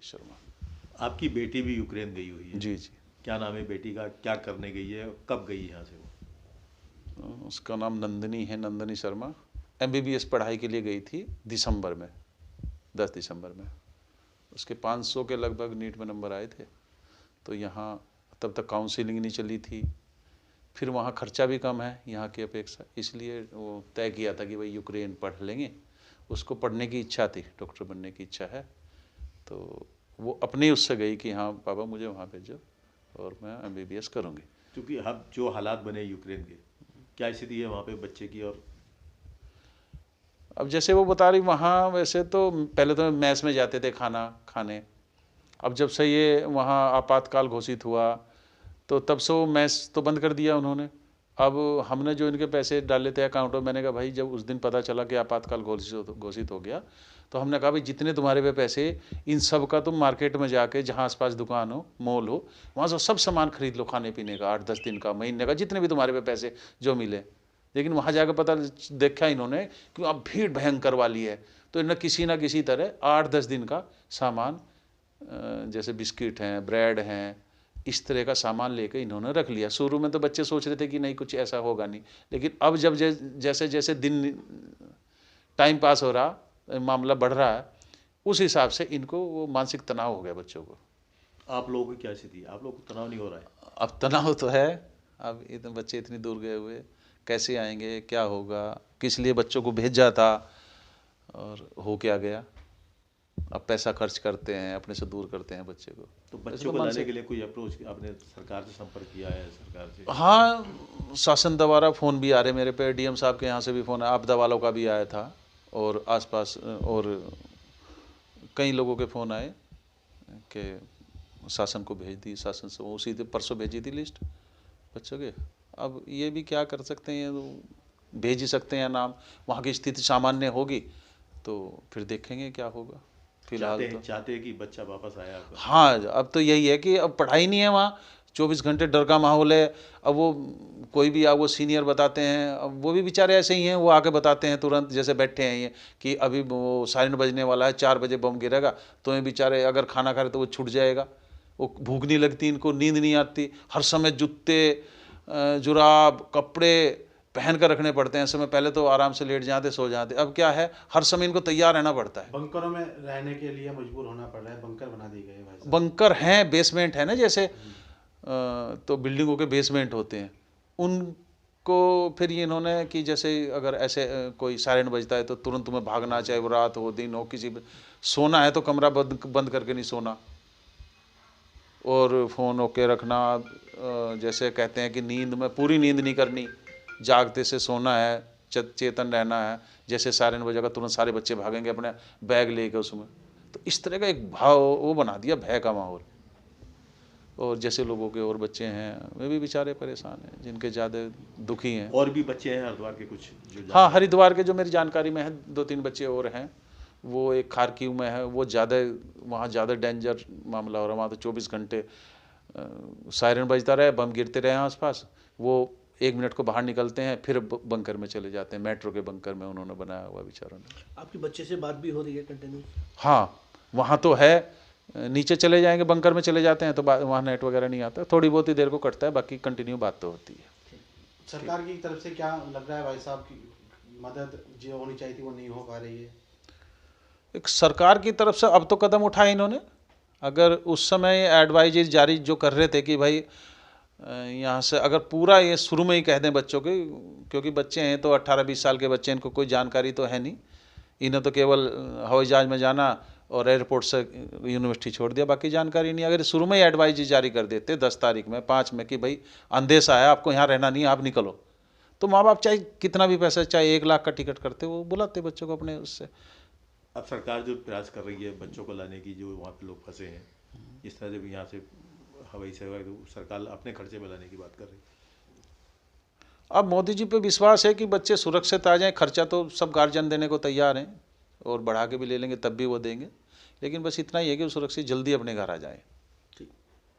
शर्मा। आपकी बेटी भी यूक्रेन गई हुई है। जी जी। क्या नाम है बेटी का, क्या करने गई है, कब गई यहाँ से वो? उसका नाम नंदनी है, नंदनी शर्मा। MBBS पढ़ाई के लिए गई थी दिसंबर में, 10 दिसंबर में। उसके 500 के लगभग नीट में नंबर आए थे। तो यहाँ तब तक काउंसलिंग नहीं चली थी, फिर वहाँ खर्चा भी कम है यहाँ की अपेक्षा, इसलिए वो तय किया था कि भाई यूक्रेन पढ़ लेंगे। उसको पढ़ने की इच्छा थी, डॉक्टर बनने की इच्छा है, तो वो अपने उससे गई कि हाँ पापा मुझे वहाँ भेजो और मैं MBBS करूँगी। क्योंकि अब जो हालात बने यूक्रेन के, क्या स्थिति है वहाँ पे बच्चे की? और अब जैसे वो बता रही, वहाँ वैसे तो पहले तो मैस में जाते थे खाना खाने, अब जब से ये वहाँ आपातकाल घोषित हुआ तो तब से वो मैस तो बंद कर दिया उन्होंने। अब हमने जो इनके पैसे डाले थे अकाउंट में, मैंने कहा भाई जब उस दिन पता चला कि आपातकाल घोषित हो गया, तो हमने कहा भाई जितने तुम्हारे पे पैसे, इन सब का तुम मार्केट में जाके जहाँ आसपास दुकान हो, मॉल हो, वहाँ से सब सामान खरीद लो खाने पीने का, 8-10 दिन का, महीने का, जितने भी तुम्हारे पे पैसे जो मिले। लेकिन वहाँ जाकर पता देखा इन्होंने कि अब भीड़ भयंकर वाली है, तो इन्होंने किसी ना किसी तरह 8-10 दिन का सामान, जैसे बिस्किट हैं, ब्रेड हैं, इस तरह का सामान लेके इन्होंने रख लिया। शुरू में तो बच्चे सोच रहे थे कि नहीं कुछ ऐसा होगा नहीं, लेकिन अब जब जैसे जैसे दिन टाइम पास हो रहा, मामला बढ़ रहा है, उस हिसाब से इनको वो मानसिक तनाव हो गया बच्चों को। आप लोगों की क्या स्थिति है? आप लोगों को तनाव नहीं हो रहा है? अब तनाव तो है, अब इतने बच्चे इतनी दूर गए हुए, कैसे आएंगे, क्या होगा, किस लिए बच्चों को भेजा था और हो क्या गया। अब पैसा खर्च करते हैं, अपने से दूर करते हैं बच्चे को। तो बच्चों को लाने के लिए कोई अप्रोच आपने सरकार से संपर्क किया है? सरकार से? हाँ, शासन द्वारा फ़ोन भी आ रहे मेरे पे, DM साहब के यहाँ से भी फ़ोन, आपदा वालों का भी आया था, और आसपास और कई लोगों के फ़ोन आए कि शासन को भेज दी, शासन से उसी दिन परसों भेजी थी लिस्ट बच्चों के। अब ये भी क्या कर सकते हैं, तो भेज ही सकते हैं नाम, वहाँ की स्थिति सामान्य होगी तो फिर देखेंगे क्या होगा। फिलहाल तो चाहते हैं कि बच्चा वापस आया आपका? हाँ, अब तो यही है कि अब पढ़ाई नहीं है वहाँ, 24 घंटे डर का माहौल है। अब वो कोई भी वो सीनियर बताते हैं, अब वो भी बेचारे ऐसे ही हैं, वो आके बताते हैं तुरंत, जैसे बैठे हैं ये कि अभी वो सायरन बजने वाला है, 4 बजे बम गिरेगा, तो ये बेचारे अगर खाना खा रहे तो वो छूट जाएगा। वो भूख नहीं लगती इनको, नींद नहीं आती, हर समय जूते जुराब कपड़े पहन कर रखने पड़ते हैं। समय पहले तो आराम से लेट जाते सो जाते, अब क्या है हर समय इनको तैयार रहना पड़ता है। बंकरों में रहने के लिए मजबूर होना पड़ रहा है, बंकर बना दिए गए भाई साहब। बंकर हैं, बेसमेंट है ना जैसे, तो बिल्डिंगों के बेसमेंट होते हैं उनको। फिर ये इन्होंने कि जैसे अगर ऐसे कोई सायरन बजता है तो तुरंत तुम्हें भागना, चाहे वो रात हो दिन हो, किसी सोना है तो कमरा बंद करके नहीं सोना, और फ़ोन ओके रखना। जैसे कहते हैं कि नींद में पूरी नींद नहीं करनी, जागते से सोना है, चेतन रहना है। जैसे सायरन बजेगा तुरंत सारे बच्चे भागेंगे अपने बैग लेके उसमें, तो इस तरह का एक भाव वो बना दिया, भय का माहौल। और जैसे लोगों के और बच्चे हैं वे भी बेचारे परेशान हैं, जिनके ज़्यादा दुखी हैं। और भी बच्चे हैं हरिद्वार के कुछ जो हाँ, हरिद्वार के जो मेरी जानकारी में है 2-3 बच्चे और हैं। वो एक खारकीव में है, वो वहाँ ज़्यादा डेंजर मामला हो रहा है। वहाँ तो 24 घंटे सायरन बजता रहे, बम गिरते रहे आसपास, वो 1 मिनट को बाहर निकलते हैं फिर बंकर में चले जाते हैं। मेट्रो के बंकर में उन्होंने बनाया हुआ बेचारों ने। आपके बच्चे से बात भी हो रही है कंटिन्यू? हाँ, वहाँ तो है, नीचे चले जाएंगे बंकर में चले जाते हैं तो वहाँ नेट वगैरह नहीं आता, थोड़ी बहुत ही देर को कटता है, बाकी कंटिन्यू बात तो होती है। सरकार की तरफ से क्या लग रहा है भाई साहब की मदद जो होनी चाहिए थी वो नहीं हो पा रही है? एक सरकार की तरफ से अब तो कदम उठाए इन्होंने। अगर उस समय एडवाइजरी जारी जो कर रहे थे कि भाई यहाँ से अगर पूरा ये शुरू में ही कह दें बच्चों के, क्योंकि बच्चे हैं तो 18-20 साल के बच्चे, इनको कोई जानकारी तो है नहीं, इन्हें तो केवल हवाई जहाज़ में जाना और एयरपोर्ट से यूनिवर्सिटी छोड़ दिया, बाकी जानकारी नहीं। अगर शुरू में ही एडवाइजरी जारी कर देते 10 तारीख में 5 में कि भाई अंदेशा है आपको यहाँ रहना नहीं है, आप निकलो, तो माँ बाप चाहे कितना भी पैसा, चाहे 1 लाख का टिकट करते, वो बुलाते बच्चों को अपने उससे। अब सरकार जो प्रयास कर रही है बच्चों को लाने की, जो वहाँ पे लोग फंसे हैं, इस तरह से भी यहाँ से हवाई सेवा सरकार अपने खर्चे में लाने की बात कर रही है। अब मोदी जी पे विश्वास है कि बच्चे सुरक्षित आ जाएं, खर्चा तो सब गार्जियन देने को तैयार हैं, और बढ़ा के भी ले लेंगे तब भी वो देंगे, लेकिन बस इतना ही है कि वो सुरक्षित जल्दी अपने घर आ जाएं।